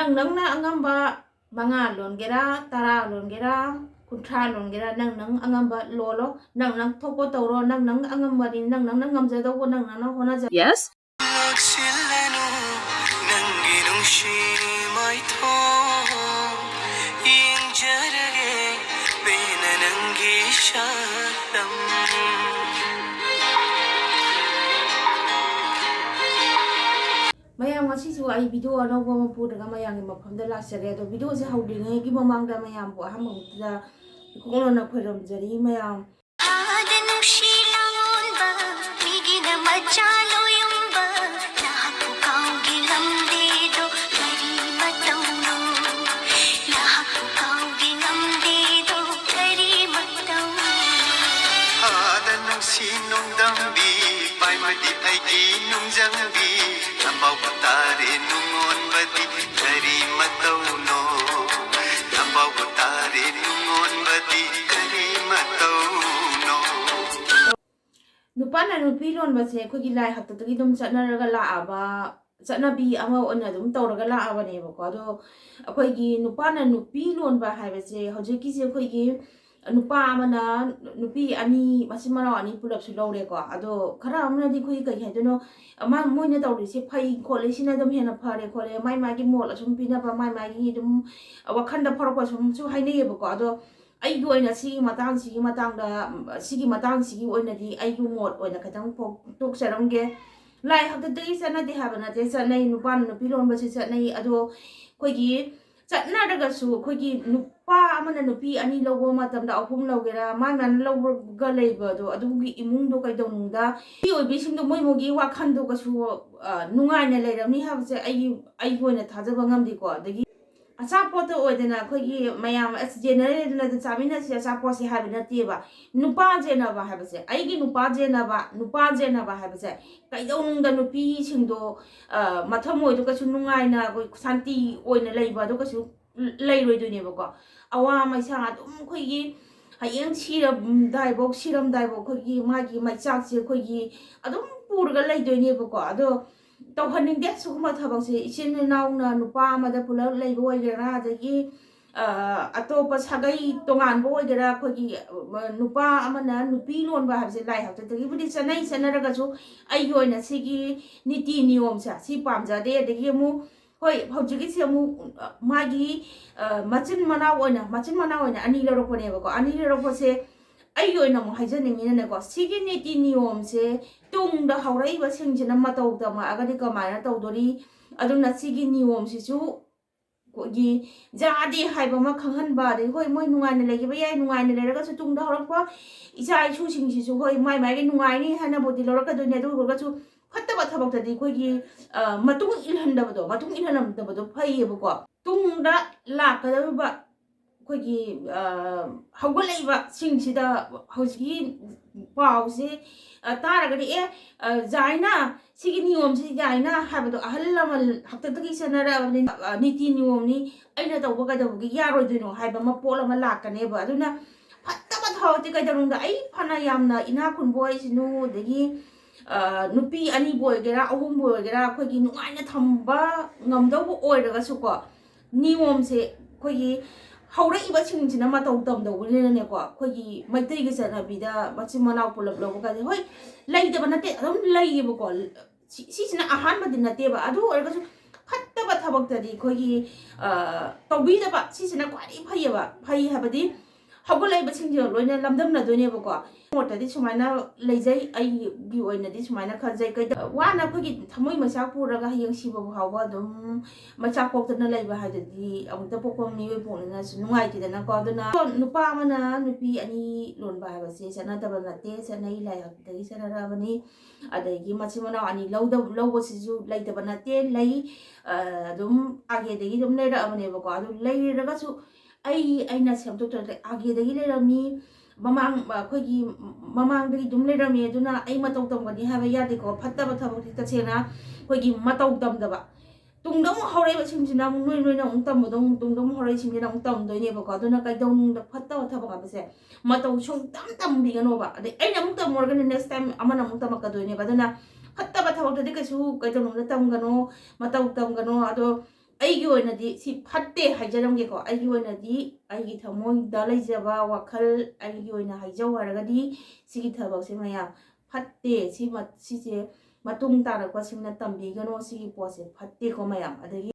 nangna angamba manga longera tara longera kuntra longera nang angamba lolo nang thopo tawro nang angamba din nang ngamja daw nang hona ja. Yes. Mayam ngasisu ai video anawba mapudaga mayang mafamda laksare ado video se hawdingai gi mamangda mayam bo hamamda ikongna khoiram jari mayam Nupa na nupi lon ba se khoi gi lai hakta gi dum chanaraga la aba chanabi ama ona dum tawraga la aba ne ba ko do akhoi gi nupa na nupi lon ba hai ba se hoje ki se khoi gi nupa amana nupi ani masimara ani pulap su lore ko ado khara amna di khoi kai hai dono ama moina tawri se phai khole sina dum hena phare khole mai gi mol asum pina ba mai gi dum wakhanda phar ko sum su hai ne ba ko ado ai go ina sigi matang da sigi matang sigi oina di ai go mod oina katang pok tok sarangge lai hakta dei sana di habana te sana nupa nupi lon ba se sana ado khoi gi chatna daga su khoi gi nupa amana nupi ani logo matam da ahum logera man logo ga leiba do adu gi imung do kai dong da pi oi bising do moi mogi wa khan do ka su nungai na leiramni habse ai go na thajaba ngamdi ko dagi achapo to oidena khogi mayam as generally na chamina si achapo si habina tiba nupa je na ba habase aigi nupa je na ba habase kaidong da nupi singdo mathamoi do kasu nungai na santi oina leiba do kasu leiroi do ne ba ko awa mai sa dum khogi hayeng siram dai bo khogi magi mai chak se khogi adum purga leidoi ne ba ko ado tawhaning de sugma thabak se isin naw na nupa amada pula leibo oigera adagi atopa sagai tongan bo oigera khogi nupa amana nupi lon ba habse lai hakta dagi budi chanai sanaraga su ai yoina sigi niti niyom sa si pamja de adagi mu hoi hojigi se mu magi machin manao oina ani lorok ne ba ko ani lorok se ai yoina mu haijaningi ne ko sigi niti niyom se tung da haurai ba singjina matau da ma agadi kamana tawdori aduna sigi niyom sisu gi jadi haiba ma khanghan ba de hoi moi nungai na legi ba yai nungai na leraga su tung da horak pa isa isu sing sisu hoi mai ge nungai ni hana bodi loraka do ne do ga su fatta ba thabak da di khoi gi matung ilhan da ba do phai ba ko tung da la ka da ba khoi gi hawgalai ba sing sida hauji pau se taragadi jaina sigi niyom si jaina habado ahallamal haktadagi sanara niti niyom ni aina tawba ka dawgi yaroi dino haiba mapola malakane ba aduna fattaba thawti ka darungda ai fana yamna ina kun boy sinu dagi nupi ani boy gera ahum boy gera khogi nungaina thamba ngamdaw oiraga su ko niyom se khogi haurai iba singchina matau tam do bulina ne ko khogi maitai gi sana bida machim manao pulap lo ka hoi lai de banate adum lai bu ko si sina ahan ba din nate ba adu or ga fatta ba thabak tadi khogi tawbi da ba si sina kwari phai habadi hawgalai ba singjo loina lamdam na do ne ba ko motadi sumaina leijai ai gi oina di sumaina khajai kai wana khogi thamoi macha puraga hayang siba hawa dum macha pokna leiba hadadi amta pokong ni we pona nungai ti na ko aduna nupa mana nupi ani lon ba ba se sana da ba te sana i lai dagi sana ra bani adagi machimana ani lawba sisu lai da ba te lai dum age dagi dum nei ra bani ba ko adu lai raga su aina sem to age dagi le rami mamang khogi mamang dagi dum le rami aduna ai matau tam gani ha ba ya de ko fatta ba thabak ti ta chena khogi matau tam da ba tungdam haurai ba simjina noi na ungtam bodong tungdam haurai simjina ungtam doi ne ba ko aduna kai dong da fatta ba thabak ba se matau chung tam bi gano ba ade ai na mukta morgan next time amana mukta makka doi ne ba aduna fatta ba thabak de ka su kai dong da tam gano matau tam gano ado ꯑꯩꯒꯤ ꯑꯣꯏꯅꯗꯤ ꯁꯤ ꯐꯠꯇꯦ ꯍꯥꯏꯖꯔꯝꯒꯦꯀꯣ ꯑꯩꯒꯤ ꯑꯣꯏꯅꯗꯤ ꯑꯩꯒꯤ ꯊꯃꯣꯏꯗ ꯂꯩꯖꯕ ꯋꯥꯈꯜ ꯑꯩꯒꯤ ꯑꯣꯏꯅ ꯍꯥꯏꯖꯧ ꯍꯥꯏꯔꯒꯗꯤ ꯁꯤꯒꯤ ꯊꯕꯛꯁꯦ ꯃꯌꯥꯝ ꯐꯠꯇꯦ ꯁꯤꯁꯦ ꯃꯇꯨꯡ ꯇꯥꯔꯛꯄꯁꯤꯡꯅ ꯇꯝꯕꯤꯒꯅꯣ ꯁꯤꯒꯤ ꯄꯣꯠꯁꯦ ꯐꯠꯇꯦꯀꯣ ꯃꯌꯥꯝ ꯑꯗꯒꯤ